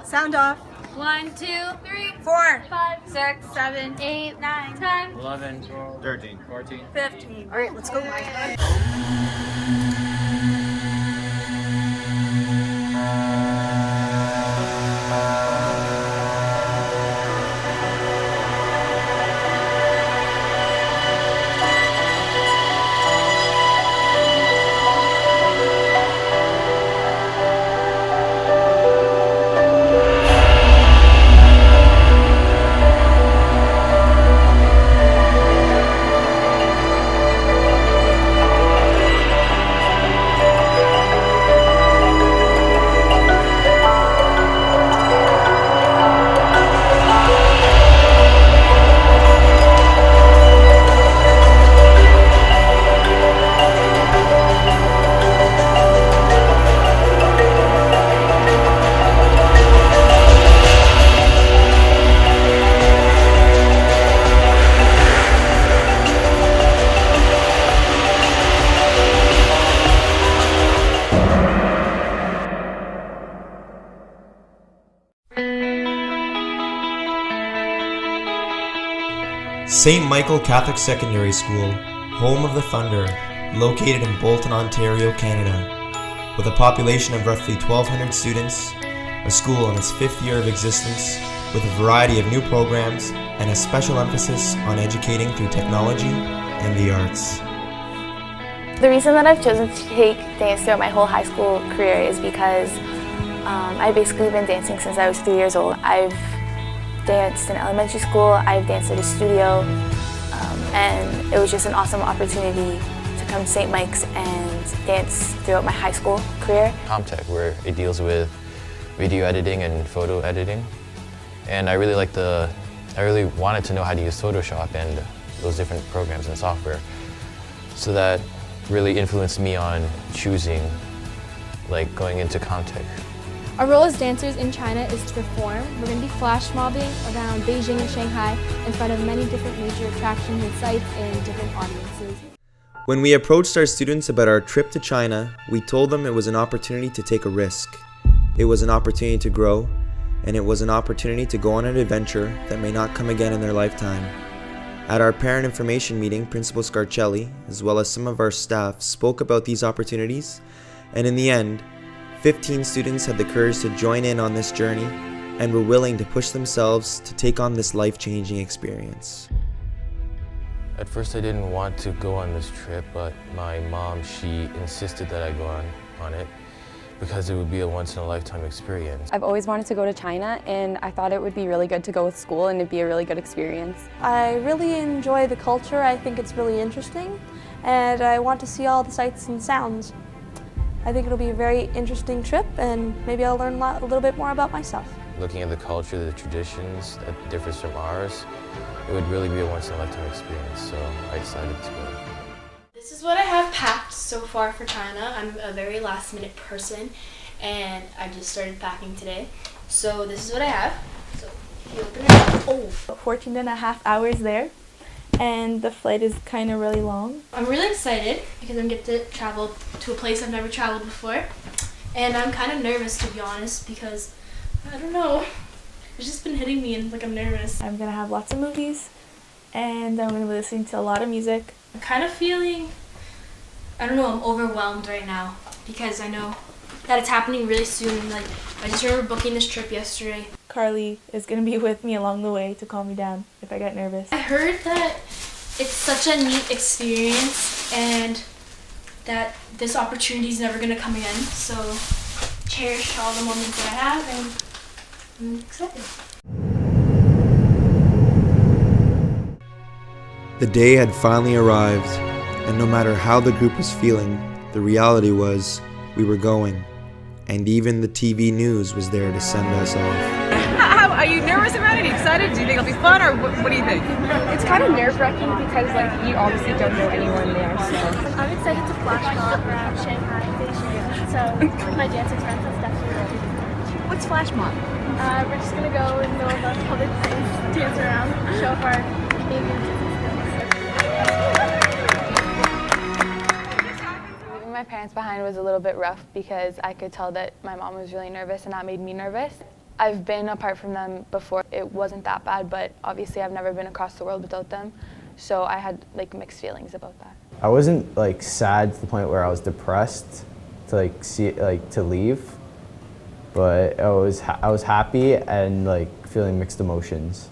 Sound off. 1, 2, 3, 4, 5, 6, 7, 8, 9, 10, 11, 12, 13, 14, 15. All right, let's go. St. Michael Catholic Secondary School, home of the Thunder, located in Bolton, Ontario, Canada. With a population of roughly 1,200 students, a school in its 5th year of existence, with a variety of new programs and a special emphasis on educating through technology and the arts. The reason that I've chosen to take dance throughout my whole high school career is because I've basically been dancing since I was 3 years old. I've danced in elementary school, I've danced at a studio, and it was just an awesome opportunity to come to St. Mike's and dance throughout my high school career. CommTech, where it deals with video editing and photo editing. And I really wanted to know how to use Photoshop and those different programs and software. So that really influenced me on choosing, going into CommTech. Our role as dancers in China is to perform. We're going to be flash mobbing around Beijing and Shanghai in front of many different major attractions and sites and different audiences. When we approached our students about our trip to China, we told them it was an opportunity to take a risk. It was an opportunity to grow, and it was an opportunity to go on an adventure that may not come again in their lifetime. At our parent information meeting, Principal Scarcelli, as well as some of our staff, spoke about these opportunities, and in the end, 15 students had the courage to join in on this journey and were willing to push themselves to take on this life-changing experience. At first I didn't want to go on this trip, but my mom, she insisted that I go on it because it would be a once-in-a-lifetime experience. I've always wanted to go to China, and I thought it would be really good to go with school and it'd be a really good experience. I really enjoy the culture. I think it's really interesting, and I want to see all the sights and sounds. I think it'll be a very interesting trip, and maybe I'll learn a little bit more about myself. Looking at the culture, the traditions that differs from ours, it would really be a once-in-a-lifetime experience, so I decided to go. This is what I have packed so far for China. I'm a very last-minute person, and I just started packing today. So this is what I have. So if you open it up, 14 and a half hours there, and the flight is kind of really long. I'm really excited because I'm going to travel to a place I've never traveled before. And I'm kind of nervous, to be honest, because, I don't know, it's just been hitting me and I'm nervous. I'm going to have lots of movies, and I'm going to be listening to a lot of music. I'm kind of feeling, I don't know, I'm overwhelmed right now because I know that it's happening really soon. I just remember booking this trip yesterday. Carly is going to be with me along the way to calm me down if I get nervous. I heard that it's such a neat experience and that this opportunity is never going to come again. So cherish all the moments that I have, and I'm excited. The day had finally arrived, and no matter how the group was feeling, the reality was we were going, and even the TV news was there to send us off. Are you nervous about it? Are you excited? Do you think it'll be fun, or what do you think? It's kind of nerve-wracking because you obviously don't know anyone there, so. I'm excited to flash mob around Shanghai and Beijing, so my dance experience is definitely ready. What's flash mob? We're just going to go in the middle of a public place, dance around, show off our Asian skills. My parents behind was a little bit rough because I could tell that my mom was really nervous, and that made me nervous. I've been apart from them before. It wasn't that bad, but obviously I've never been across the world without them. So I had like mixed feelings about that. I wasn't like sad to the point where I was depressed to to leave, but I was happy and like feeling mixed emotions.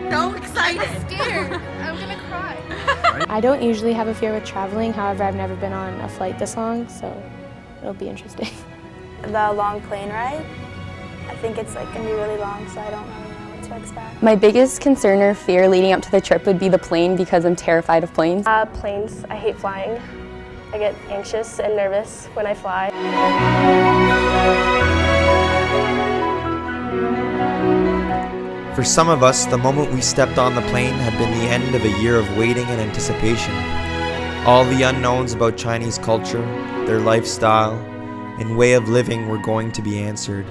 So excited. I'm scared. I'm gonna cry. I don't usually have a fear with traveling, however I've never been on a flight this long, so it'll be interesting. The long plane ride, I think it's like gonna be really long, so I don't really know what to expect. My biggest concern or fear leading up to the trip would be the plane because I'm terrified of planes. Planes, I hate flying. I get anxious and nervous when I fly. For some of us, the moment we stepped on the plane had been the end of a year of waiting and anticipation. All the unknowns about Chinese culture, their lifestyle, and way of living were going to be answered.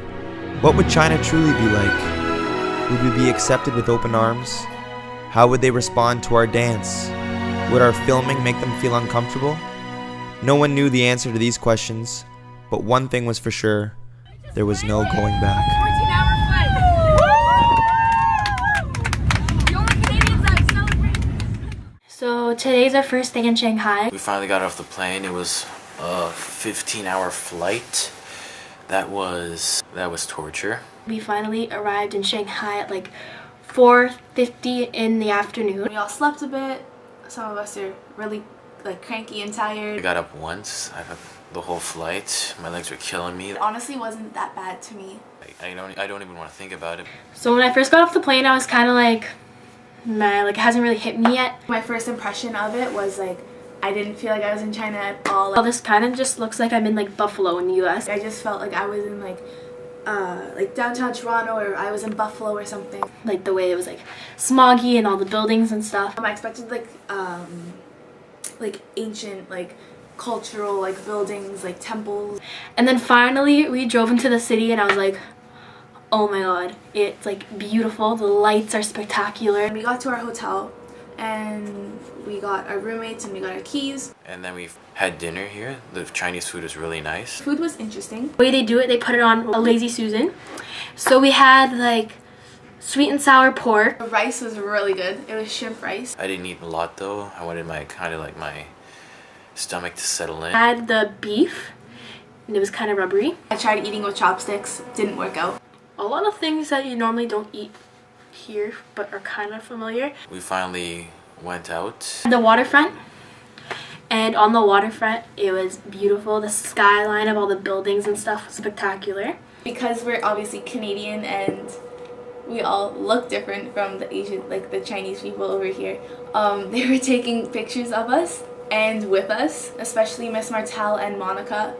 What would China truly be like? Would we be accepted with open arms? How would they respond to our dance? Would our filming make them feel uncomfortable? No one knew the answer to these questions, but one thing was for sure, there was no going back. 14-hour flight. So today's our first day in Shanghai. We finally got off the plane. It was a 15-hour flight. That was torture. We finally arrived in Shanghai at like 4:50 in the afternoon. We all slept a bit. Some of us are really like cranky and tired. I got up once. I had the whole flight. My legs were killing me. It honestly wasn't that bad to me. I don't even want to think about it. So when I first got off the plane, I was kind of like, man, like it hasn't really hit me yet. My first impression of it was like I didn't feel like I was in China at all. Well, this kind of just looks like I'm in like Buffalo in the US. I just felt like I was in like downtown Toronto, or I was in Buffalo or something. Like the way it was like smoggy and all the buildings and stuff. I expected like ancient like cultural like buildings, like temples. And then finally we drove into the city and I was like, oh my god, it's like beautiful. The lights are spectacular. And we got to our hotel and we got our roommates and we got our keys. And then we had dinner here. The Chinese food was really nice. Food was interesting. The way they do it, they put it on a lazy Susan. So we had like sweet and sour pork. The rice was really good. It was shrimp rice. I didn't eat a lot though. I wanted my my stomach to settle in. I had the beef and it was kind of rubbery. I tried eating with chopsticks. Didn't work out. A lot of things that you normally don't eat here but are kind of familiar. We finally went out. The waterfront, and on the waterfront it was beautiful. The skyline of all the buildings and stuff was spectacular. Because we're obviously Canadian and we all look different from the Asian, like the Chinese people over here. They were taking pictures of us and with us, especially Miss Martel and Monica.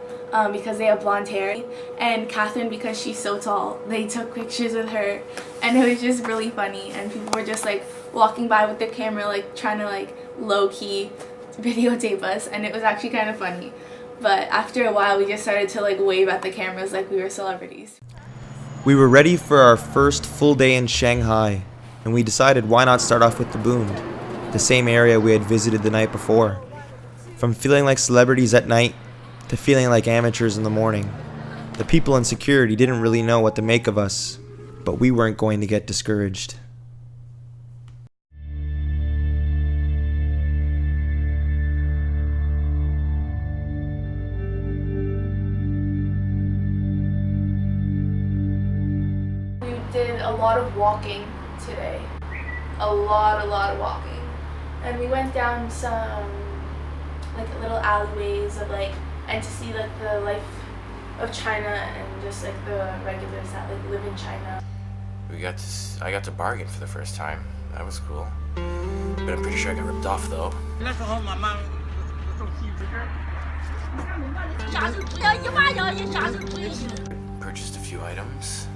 Because they have blonde hair, and Catherine because she's so tall. They took pictures with her and it was just really funny, and people were just like walking by with their camera like trying to like low-key videotape us, and it was actually kind of funny. But after a while we just started to like wave at the cameras like we were celebrities. We were ready for our first full day in Shanghai, and we decided why not start off with the Bund, the same area we had visited the night before. From feeling like celebrities at night to feeling like amateurs in the morning. The people in security didn't really know what to make of us, but we weren't going to get discouraged. We did a lot of walking today. A lot of walking. And we went down some like little alleyways of like, and to see like the life of China and just like the regulars that like live in China. I got to bargain for the first time. That was cool. But I'm pretty sure I got ripped off though. Purchased a few items.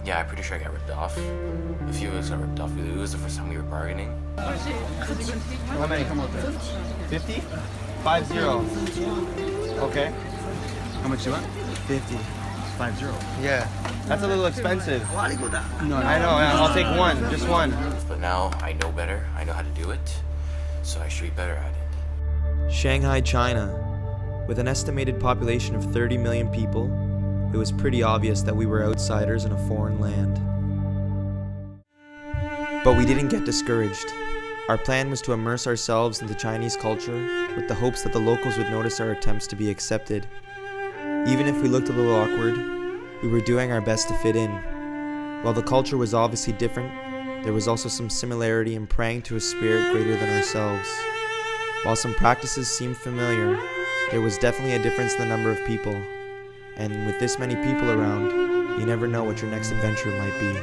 Yeah, I'm pretty sure I got ripped off. A few of us got ripped off. It was the first time we were bargaining. How many come out there? 50? 50. Okay. How much you want? 50. 50. Yeah, that's a little expensive. No, I know, I'll take one, just one. But now I know better, I know how to do it, so I should be better at it. Shanghai, China. With an estimated population of 30 million people, it was pretty obvious that we were outsiders in a foreign land. But we didn't get discouraged. Our plan was to immerse ourselves into Chinese culture with the hopes that the locals would notice our attempts to be accepted. Even if we looked a little awkward, we were doing our best to fit in. While the culture was obviously different, there was also some similarity in praying to a spirit greater than ourselves. While some practices seemed familiar, there was definitely a difference in the number of people. And with this many people around, you never know what your next adventure might be.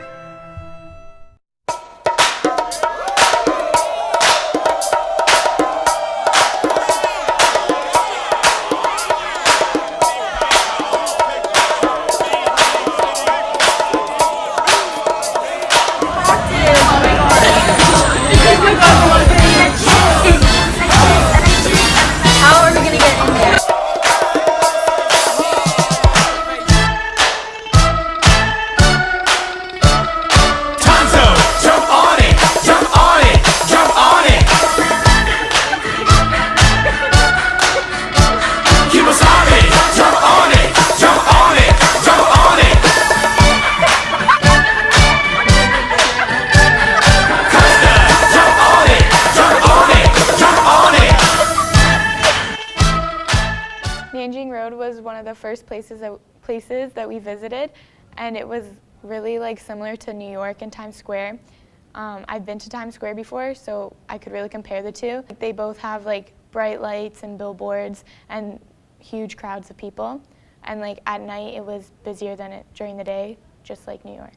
One of the first places that we visited, and it was really like similar to New York and Times Square. I've been to Times Square before, so I could really compare the two. They both have like bright lights and billboards and huge crowds of people, and like at night it was busier than it during the day, just like New York.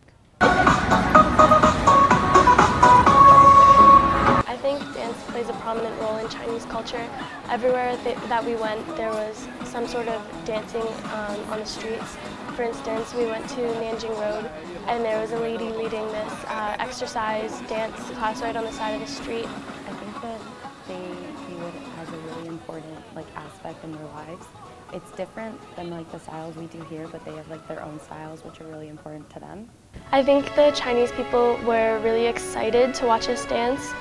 I think dance plays a prominent role in Chinese culture. Everywhere that we went, there was some sort of dancing on the streets. For instance, we went to Nanjing Road, and there was a lady leading this exercise dance class right on the side of the street. I think that they view it as a really important aspect in their lives. It's different than the styles we do here, but they have their own styles which are really important to them. I think the Chinese people were really excited to watch us dance.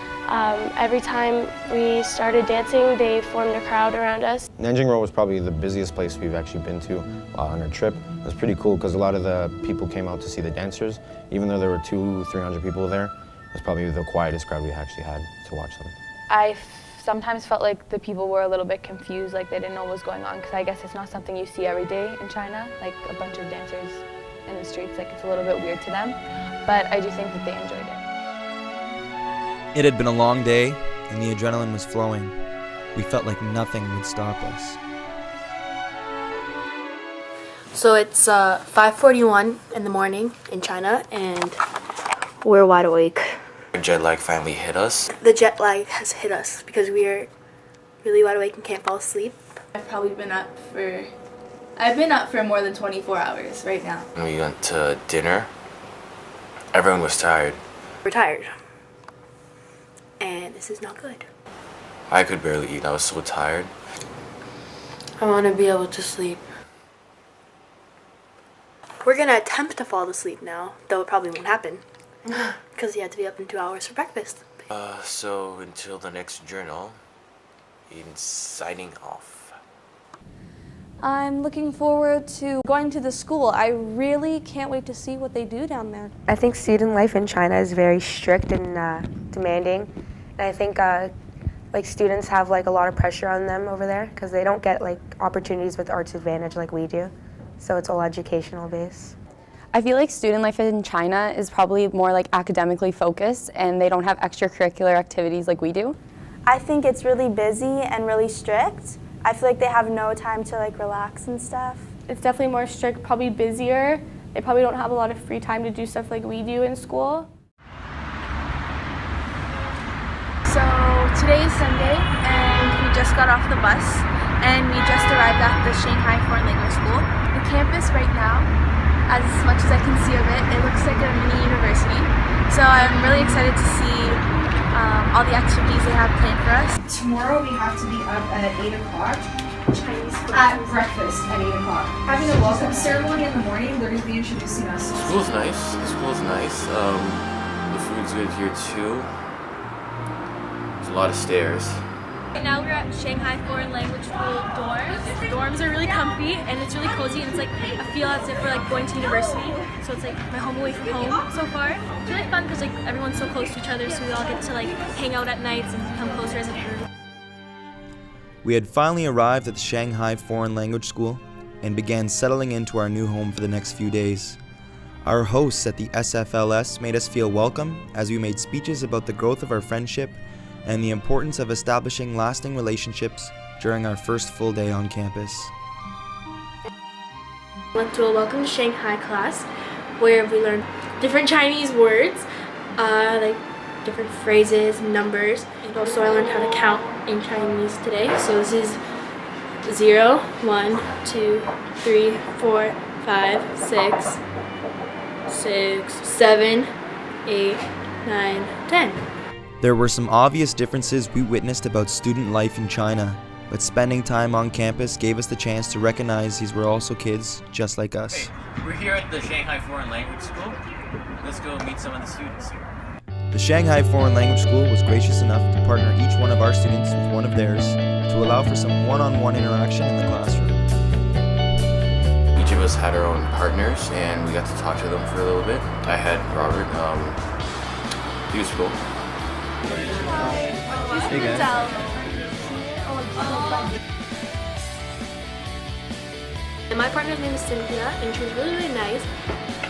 Every time we started dancing, they formed a crowd around us. Nanjing Road was probably the busiest place we've actually been to on our trip. It was pretty cool because a lot of the people came out to see the dancers. Even though there were 200-300 people there, it was probably the quietest crowd we actually had to watch them. I sometimes felt like the people were a little bit confused, like they didn't know what was going on, because I guess it's not something you see every day in China, like a bunch of dancers in the streets. Like, it's a little bit weird to them, but I do think that they enjoyed it. It had been a long day, and the adrenaline was flowing. We felt like nothing would stop us. So it's 5:41 in the morning in China, and we're wide awake. Jet lag finally hit us. The jet lag has hit us because we are really wide awake and can't fall asleep. I've been up for more than 24 hours right now. When we went to dinner, everyone was tired. We're tired. And this is not good. I could barely eat, I was so tired. I want to be able to sleep. We're going to attempt to fall asleep now, though it probably won't happen. Because you had to be up in 2 hours for breakfast. So until the next journal, in signing off. I'm looking forward to going to the school. I really can't wait to see what they do down there. I think student life in China is very strict and demanding. And I think students have a lot of pressure on them over there because they don't get opportunities with Arts Advantage like we do. So it's all educational based. I feel like student life in China is probably more academically focused, and they don't have extracurricular activities like we do. I think it's really busy and really strict. I feel like they have no time to relax and stuff. It's definitely more strict, probably busier. They probably don't have a lot of free time to do stuff like we do in school. So today is Sunday, and we just got off the bus, and we just arrived at the Shanghai Foreign Language School. The campus right now, as much as I can see of it, it looks like a mini university. So I'm really excited to see all the activities they have planned for us. Tomorrow we have to be up at 8 o'clock Chinese food. At breakfast at 8 o'clock. Having a welcome ceremony in the morning, they're going to be introducing us. The school's nice. The school's nice. The food's good here too. There's a lot of stairs. Right now we're at Shanghai Foreign Language School dorms. The dorms are really comfy and it's really cozy and it's like I feel as if we're like going to university. So it's like my home away from home so far. It's really fun because like everyone's so close to each other, so we all get to like hang out at nights and become closer as a group. We had finally arrived at the Shanghai Foreign Language School and began settling into our new home for the next few days. Our hosts at the SFLS made us feel welcome as we made speeches about the growth of our friendship and the importance of establishing lasting relationships during our first full day on campus. We went to a Welcome to Shanghai class where we learned different Chinese words, like different phrases, numbers, and also I learned how to count in Chinese today. So this is 0, 1, 2, 3, 4, 5, 6, 7, 8, 9, 10. There were some obvious differences we witnessed about student life in China, but spending time on campus gave us the chance to recognize these were also kids just like us. Okay, we're here at the Shanghai Foreign Language School. Let's go meet some of the students here. The Shanghai Foreign Language School was gracious enough to partner each one of our students with one of theirs to allow for some one-on-one interaction in the classroom. Each of us had our own partners and we got to talk to them for a little bit. I had Robert. He was cool. Hey guys. And my partner's name is Cynthia, and she was really, really nice.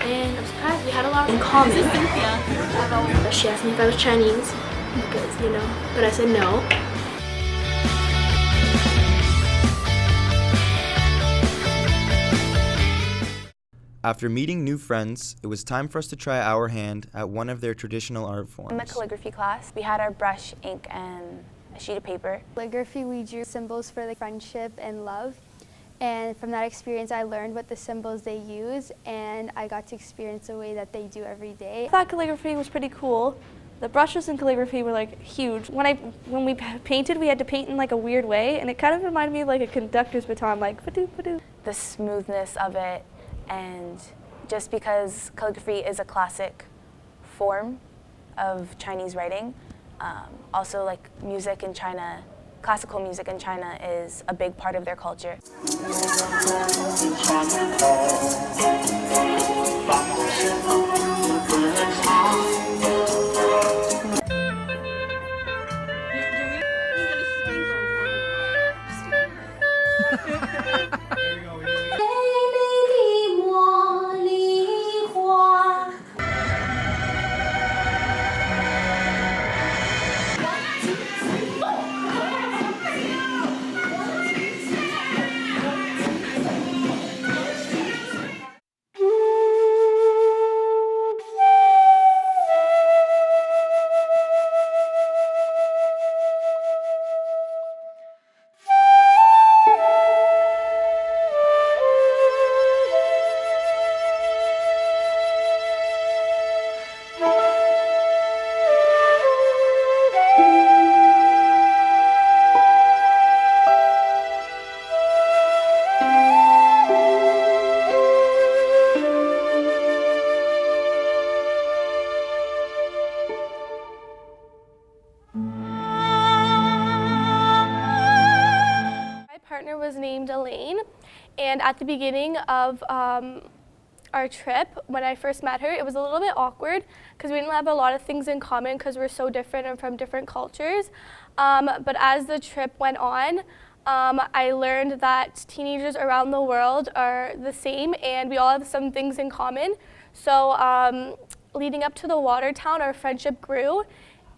And I'm surprised we had a lot in common. This is Cynthia. She asked me if I was Chinese, because, you know, but I said no. After meeting new friends, it was time for us to try our hand at one of their traditional art forms. In the calligraphy class, we had our brush, ink, and a sheet of paper. Calligraphy, we drew symbols for like friendship and love. And from that experience, I learned what the symbols they use, and I got to experience the way that they do every day. I thought calligraphy was pretty cool. The brushes in calligraphy were like huge. When we painted, we had to paint in like a weird way, and it kind of reminded me of like a conductor's baton, like ba-doo, ba-doo. The smoothness of it, and just because calligraphy is a classic form of Chinese writing, also like music in China, classical music in China is a big part of their culture. And at the beginning of our trip, when I first met her, it was a little bit awkward because we didn't have a lot of things in common because we're so different and from different cultures. But as the trip went on, I learned that teenagers around the world are the same and we all have some things in common. So leading up to the water town, our friendship grew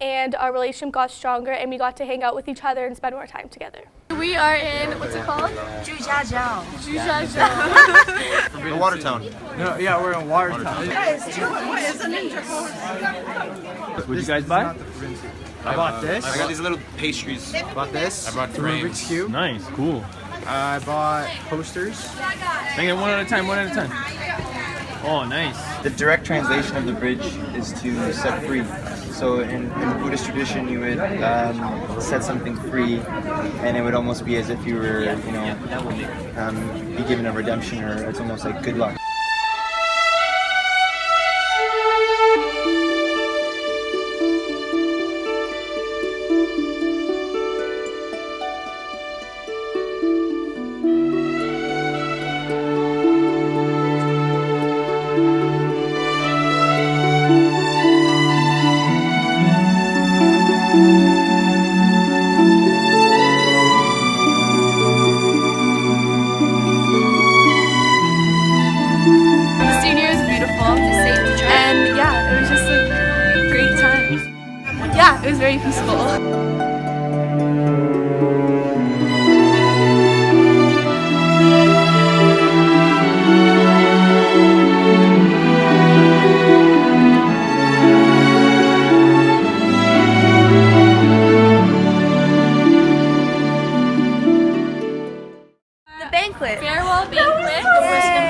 and our relationship got stronger and we got to hang out with each other and spend more time together. We are in, what's it called? Zhujiajiao. The water town. No, yeah, we're in water town. Guys, what is a ninja? What did you guys buy? I bought this. I got these little pastries. I bought this. I brought Rubik's Cube. Nice, cool. I bought posters. Hang on, one at a time, one at a time. Oh, nice. The direct translation of the bridge is to set free. So in Buddhist tradition, you would set something free, and it would almost be as if you were, you know, be given a redemption, or it's almost like good luck. Yeah, it was very peaceful. Banquet. Farewell banquet.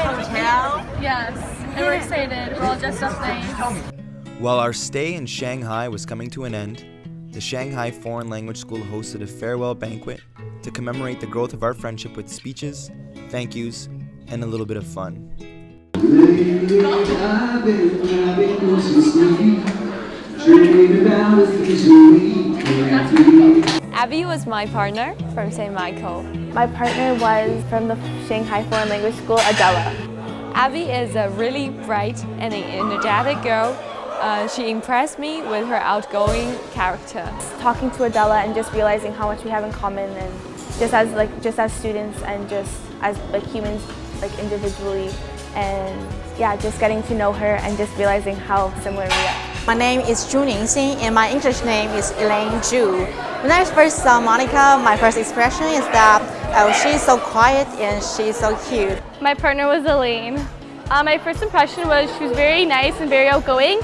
Hotel. Yes. And we're excited. We're all dressed up nice. While our stay in Shanghai was coming to an end, the Shanghai Foreign Language School hosted a farewell banquet to commemorate the growth of our friendship with speeches, thank yous, and a little bit of fun. Abby was my partner from St. Michael. My partner was from the Shanghai Foreign Language School, Adela. Abby is a really bright and energetic girl. She impressed me with her outgoing character. Talking to Adela and just realizing how much we have in common, and just as students and just as humans, individually, and yeah, just getting to know her and just realizing how similar we are. My name is Zhu Ningxin and my English name is Elaine Zhu. When I first saw Monica, my first expression is that she's so quiet and she's so cute. My partner was Elaine. My first impression was she was very nice and very outgoing.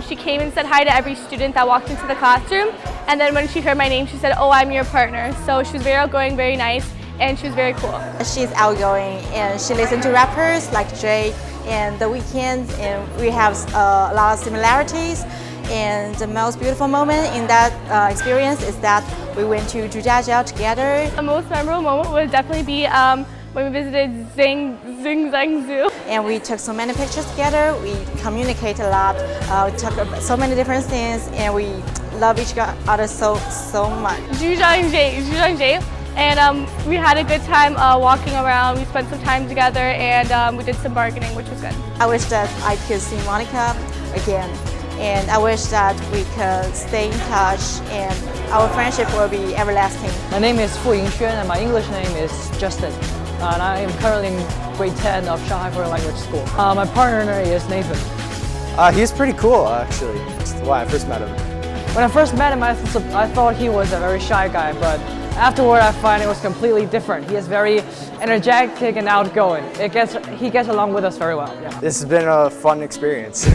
She came and said hi to every student that walked into the classroom, and then when she heard my name, she said, "Oh, I'm your partner." So she was very outgoing, very nice, and she was very cool. She's outgoing and she listens to rappers like Jay and The Weeknd, and we have a lot of similarities. And the most beautiful moment in that experience is that we went to Zhujiajiao together. The most memorable moment would definitely be when we visited Zhang Zoo. And we took so many pictures together, we communicate a lot, we talk about so many different things, and we love each other so much. Zhujiajiao. And we had a good time walking around. We spent some time together, and we did some bargaining, which was good. I wish that I could see Monica again, and I wish that we could stay in touch and our friendship will be everlasting. My name is Fu Yingxuan and my English name is Justin. And I am currently in grade 10 of Shanghai Foreign Language School. My partner is Nathan. He's pretty cool, actually. That's why I first met him. When I first met him, I thought he was a very shy guy, but afterward I find it was completely different. He is very energetic and outgoing. He gets along with us very well. Yeah. This has been a fun experience.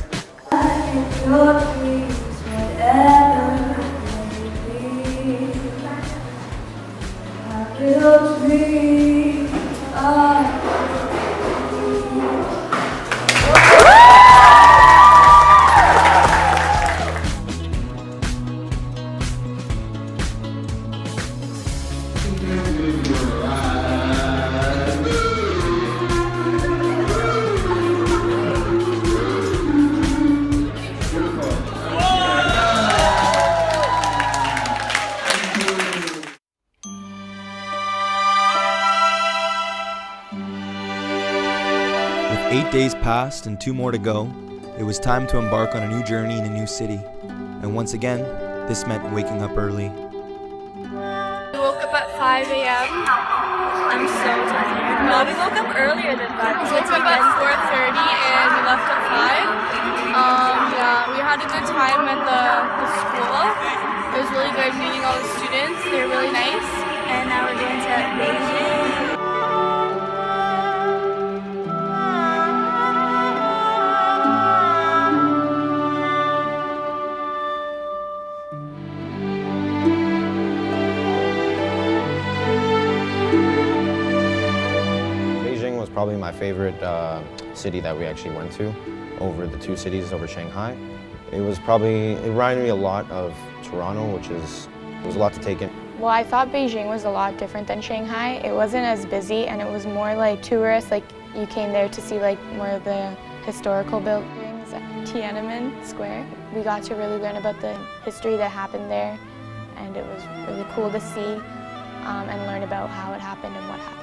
With 8 days past and 2 more to go, it was time to embark on a new journey in a new city. And once again, this meant waking up early. We woke up at 5 a.m. I'm so tired. No, we woke up earlier than 5. We woke up at 4:30 and we left at 5. Yeah, we had a good time at the school. It was really good meeting all the students. They were really nice. And now we're going to Beijing. Beijing was probably my favorite city that we actually went to over the 2 cities over Shanghai. It reminded me a lot of Toronto, it was a lot to take in. Well, I thought Beijing was a lot different than Shanghai. It wasn't as busy and it was more like tourists, like you came there to see like more of the historical buildings at Tiananmen Square. We got to really learn about the history that happened there, and it was really cool to see and learn about how it happened and what happened.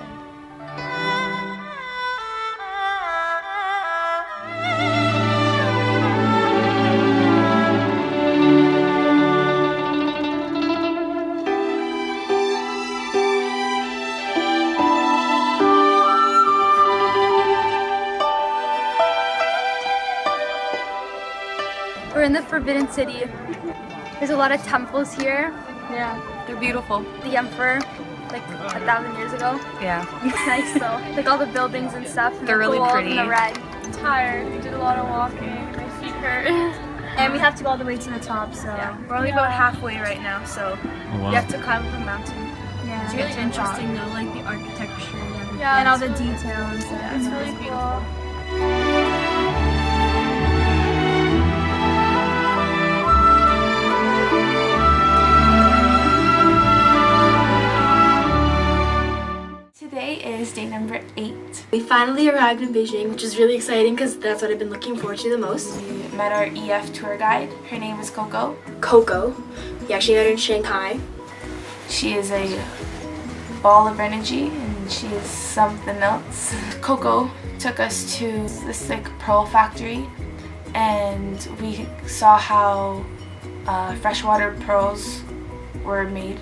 We're in the Forbidden City. There's a lot of temples here. Yeah, they're beautiful. The emperor, like 1,000 years ago. Yeah. It's nice though. Like all the buildings and stuff. And They're really gold pretty. And the red. I'm tired. We did a lot of walking. My feet hurt. And we have to go all the way to the top, so we're only about halfway right now, so we have to climb up a mountain. Yeah. It's really interesting though, like the architecture and everything. Yeah, and all the details. Yeah, It's really beautiful. Today is day number 8. We finally arrived in Beijing, which is really exciting because that's what I've been looking forward to the most. We met our EF tour guide. Her name is Coco. Coco. We actually met her in Shanghai. She is a ball of energy and she is something else. Coco took us to this like pearl factory and we saw how freshwater pearls were made.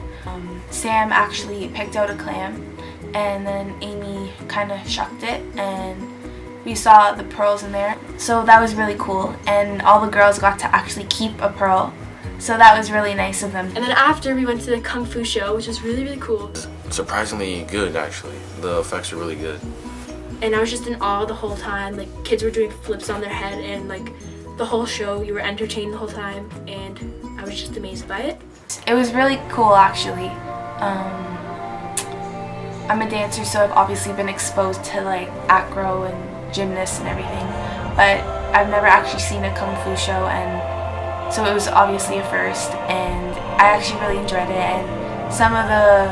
Sam actually picked out a clam and then Amy kind of shucked it and we saw the pearls in there. So that was really cool and all the girls got to actually keep a pearl. So that was really nice of them. And then after we went to the Kung Fu show, which was really, really cool. Surprisingly good, actually. The effects are really good. And I was just in awe the whole time. Like kids were doing flips on their head and like the whole show, you were entertained the whole time and I was just amazed by it. It was really cool actually. I'm a dancer, so I've obviously been exposed to like acro and gymnasts and everything, but I've never actually seen a Kung Fu show, and so it was obviously a first, and I actually really enjoyed it, and some of the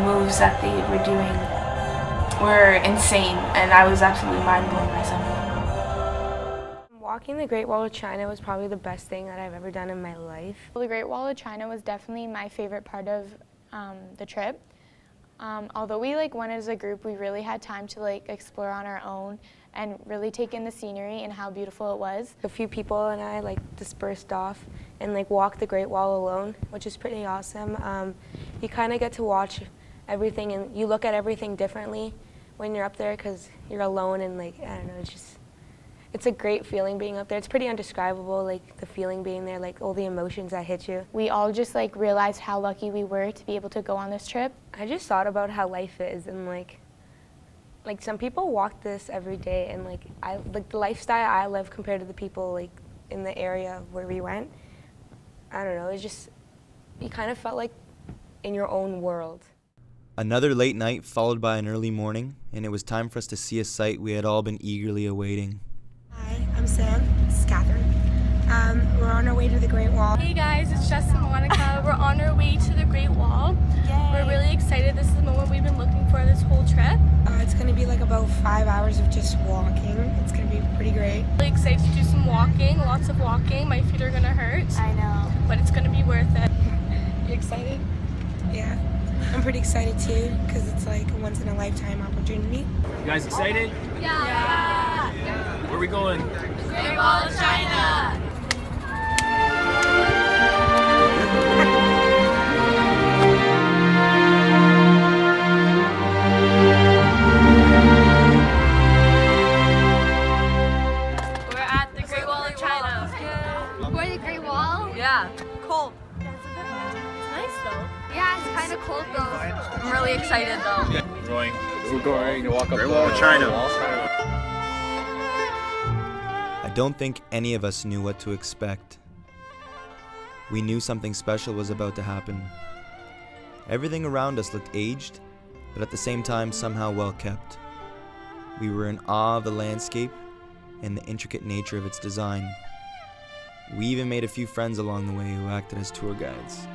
moves that they were doing were insane, and I was absolutely mind-blown myself. Walking the Great Wall of China was probably the best thing that I've ever done in my life. Well, the Great Wall of China was definitely my favorite part of the trip. Although we went as a group, we really had time to explore on our own and really take in the scenery and how beautiful it was. A few people and I dispersed off and walked the Great Wall alone, which is pretty awesome. You kind of get to watch everything and you look at everything differently when you're up there because you're alone and I don't know, it's a great feeling being up there. It's pretty indescribable, the feeling being there, all the emotions that hit you. We all just realized how lucky we were to be able to go on this trip. I just thought about how life is and some people walk this every day and the lifestyle I live compared to the people in the area where we went. I don't know, it's just, you kind of felt like in your own world. Another late night followed by an early morning, and it was time for us to see a sight we had all been eagerly awaiting. Hi, I'm Sam. This is Catherine. We're on our way to the Great Wall. Hey guys, it's Jess and Monica. We're on our way to the Great Wall. Yay. We're really excited. This is the moment we've been looking for this whole trip. It's going to be about 5 hours of just walking. It's going to be pretty great. Really excited to do some walking, lots of walking. My feet are going to hurt. I know. But it's going to be worth it. You excited? Yeah. I'm pretty excited too because it's a once in a lifetime opportunity. You guys excited? Yeah. Where are we going? Great Wall of China. We're at the Great Wall of China. We're at the Great Wall? Yeah. Cold. It's nice though. Yeah, it's kind of cold though. I'm really excited though. We're going to walk up Great Wall of China. I don't think any of us knew what to expect. We knew something special was about to happen. Everything around us looked aged, but at the same time somehow well kept. We were in awe of the landscape and the intricate nature of its design. We even made a few friends along the way who acted as tour guides.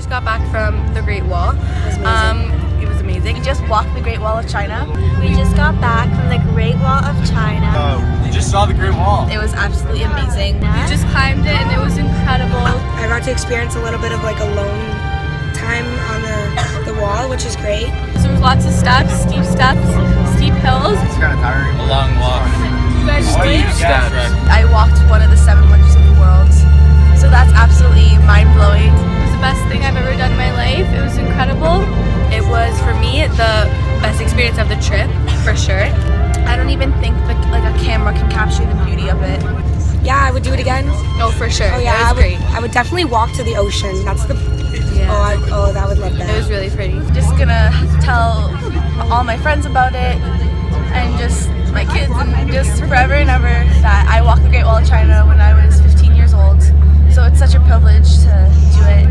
Got back from the Great Wall. It was amazing. We just walked the Great Wall of China. We just got back from the Great Wall of China. We just saw the Great Wall. It was absolutely amazing. We just climbed it and it was incredible. I got to experience a little bit of like alone time on the wall, which is great. So there was lots of steps, steep hills. It's kind of tiring. A long walk. Steep steps. I walked one of the 7 wonders of the world. So that's absolutely mind-blowing. Best thing I've ever done in my life. It was incredible. It was, for me, the best experience of the trip, for sure. I don't even think like a camera can capture the beauty of it. Yeah, I would do it again. Oh, for sure. Oh yeah, it was great. I would definitely walk to the ocean. That's the. Yeah. Oh, I would love that. It was really pretty. Just gonna tell all my friends about it, and just my kids, and just forever and ever that I walked the Great Wall of China when I was 15 years old. So it's such a privilege to do it.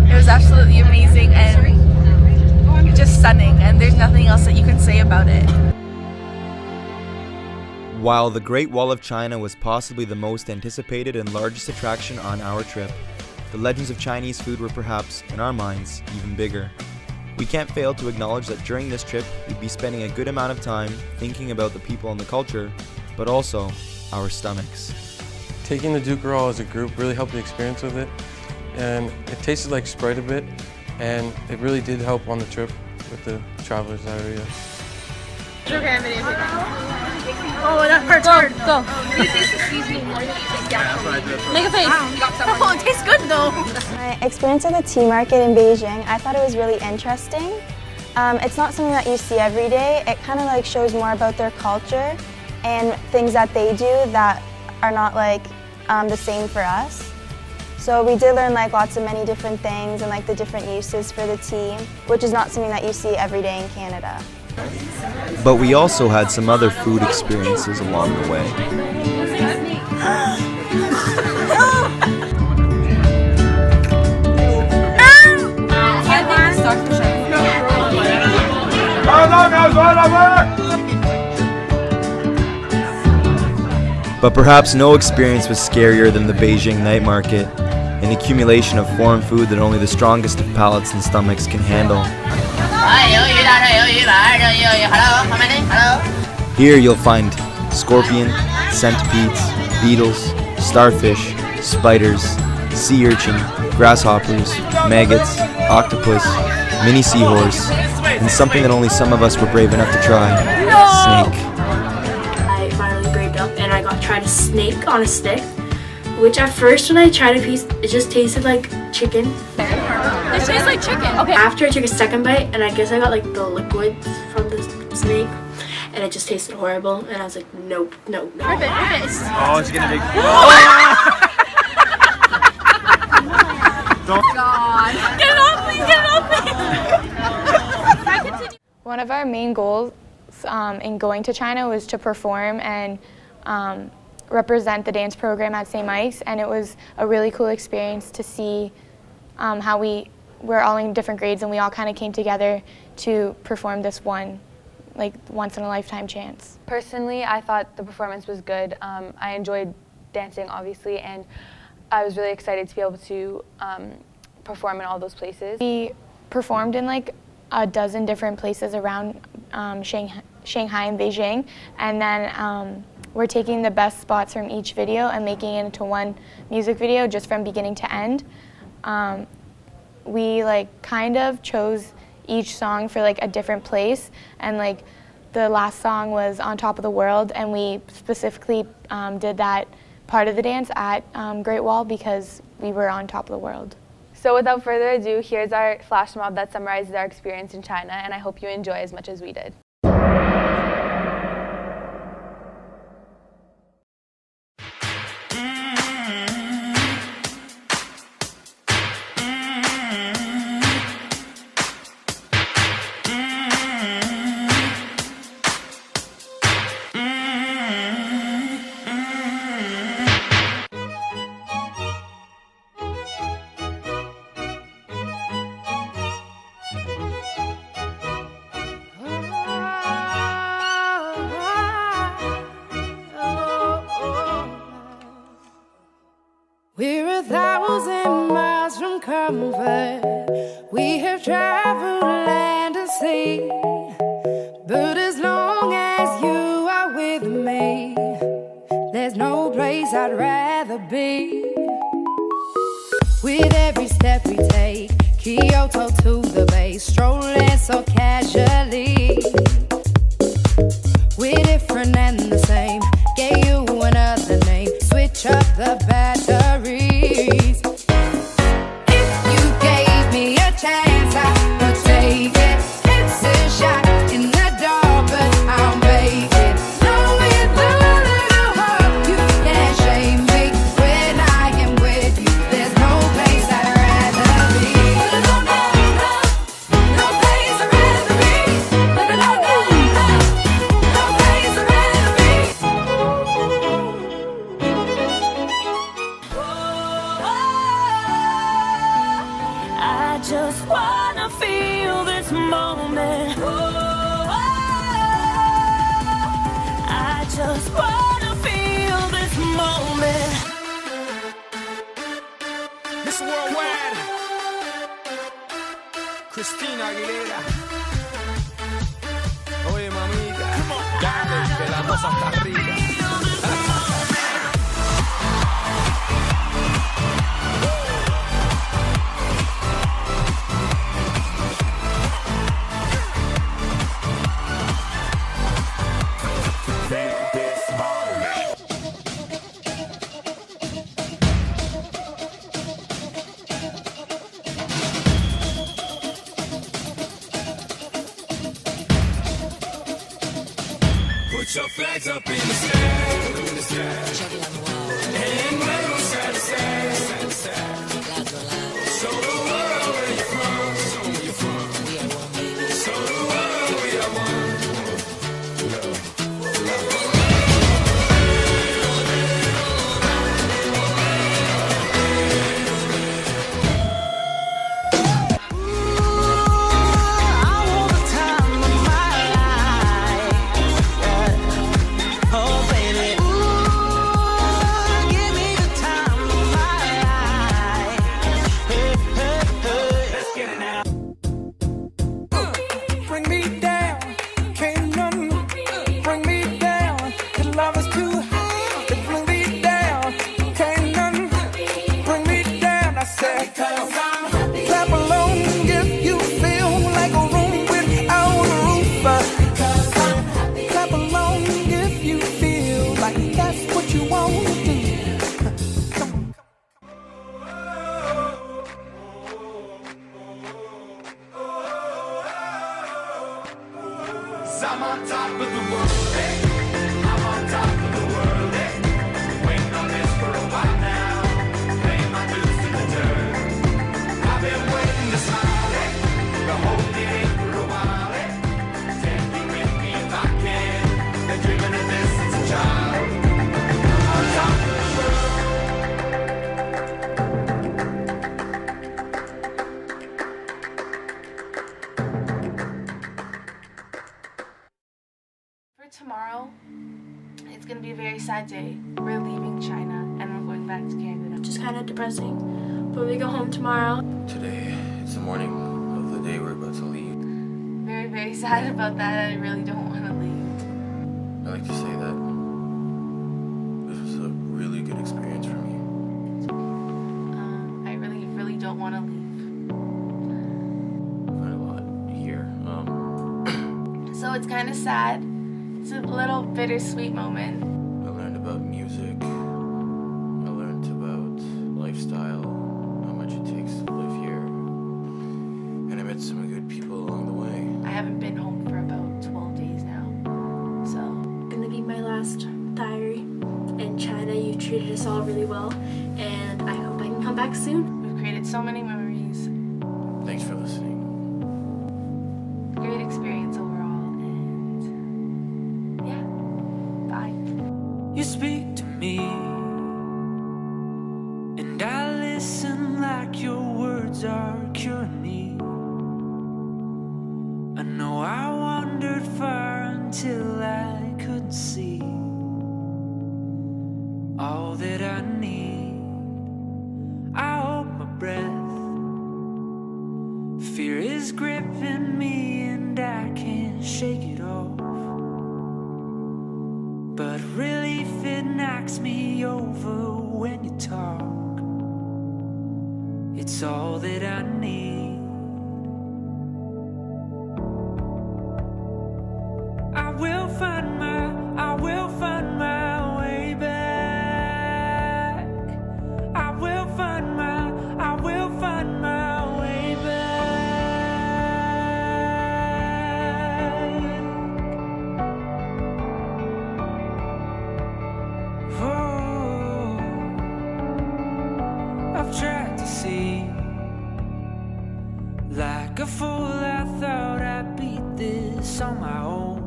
It was absolutely amazing and just stunning, and there's nothing else that you can say about it. While the Great Wall of China was possibly the most anticipated and largest attraction on our trip, the legends of Chinese food were perhaps, in our minds, even bigger. We can't fail to acknowledge that during this trip, we'd be spending a good amount of time thinking about the people and the culture, but also our stomachs. Taking the Dukerol as a group really helped the experience with it, and it tasted like Sprite a bit, and it really did help on the trip with the travelers diarrhea. Oh, that hurts hard. Go. Make a face. Oh, it tastes good though. My experience at the tea market in Beijing, I thought it was really interesting. It's not something that you see every day. It kind of like shows more about their culture and things that they do that are not like the same for us. So we did learn like many different things and like the different uses for the tea, which is not something that you see every day in Canada. But we also had some other food experiences along the way. But perhaps no experience was scarier than the Beijing night market, an accumulation of foreign food that only the strongest of palates and stomachs can handle. Here you'll find scorpion, centipedes, beetles, starfish, spiders, sea urchin, grasshoppers, maggots, octopus, mini seahorse, and something that only some of us were brave enough to try, snake. I finally braved up and I tried a snake on a stick, which at first when I tried a piece, it just tasted like chicken. It tastes like chicken. Okay. After I took a second bite, and I guess I got like the liquid from the snake, and it just tasted horrible, and I was like, nope, no, no. Rip it. Oh, it's getting big. God. Get it off, please, get it off, please. One of our main goals in going to China was to perform and represent the dance program at St. Mike's, and it was a really cool experience to see how we're all in different grades and we all kind of came together to perform this once in a lifetime chance. Personally, I thought the performance was good. I enjoyed dancing, obviously, and I was really excited to be able to perform in all those places. We performed in like a dozen different places around Shanghai and Beijing, and then we're taking the best spots from each video and making it into one music video just from beginning to end. We kind of chose each song for a different place, and the last song was On Top of the World, and we specifically did that part of the dance at Great Wall because we were on top of the world. So without further ado, here's our flash mob that summarizes our experience in China, and I hope you enjoy as much as we did. We're 1,000 miles from comfort. We have traveled land and sea. But as long as you are with me, there's no place I'd rather be. With every step we take, Kyoto to the bay, strolling so casually. We're different and the same, gave you another name, switch up the batteries. If you gave me a chance, I would take it. It's a shot in the dark, but I'll make it. No, with a little heart, you can't shame me. When I am with you, there's no place I'd rather be. No place I'd rather be. No place I'd rather be. I just wanna feel this moment. I just wanna feel this moment. Miss Worldwide, Christina Aguilera. Oye, mamita, dale, que la cosa está rica. Put your flags up in the sky. And wave side to side. Show the world where you're from. Show the world we are one. I'm on top of the world, hey. I'm on top of the world, hey. Waiting on this for a while now. Paying my dues to the dirt. I've been waiting to smile, hey. The whole day for a while, hey. Take me with me if I can. Been dreaming of this since a child. I'm on top of the world. Tomorrow, it's gonna be a very sad day. We're leaving China and we're going back to Canada. Just kind of depressing, but we go home tomorrow. Today is the morning of the day we're about to leave. Very, very sad about that. I really don't want to leave. I like to say that though it's kind of sad, it's a little bittersweet moment. I learned about music. I learned about lifestyle, how much it takes to live here. And I met some good people along the way. I haven't been home for about 12 days now, so. Gonna be my last diary in China. You treated us all really well, and I hope I can come back soon. We've created so many memories. Thanks for listening. Great experience overall, and yeah, bye. You speak to me, and I listen like your words are curing me. I know I wandered far until I could see all that I need. I hold my breath. Fear is gripping me and I can't shake it off. But relief, it knocks me over when you talk. It's all that I need. I will find my way back. I will find my way back. Oh, I've tried to see. Like a fool, I thought I'd beat this on my own.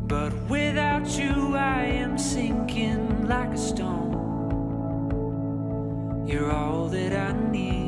But without you, I am sinking like a stone. You're all that I need.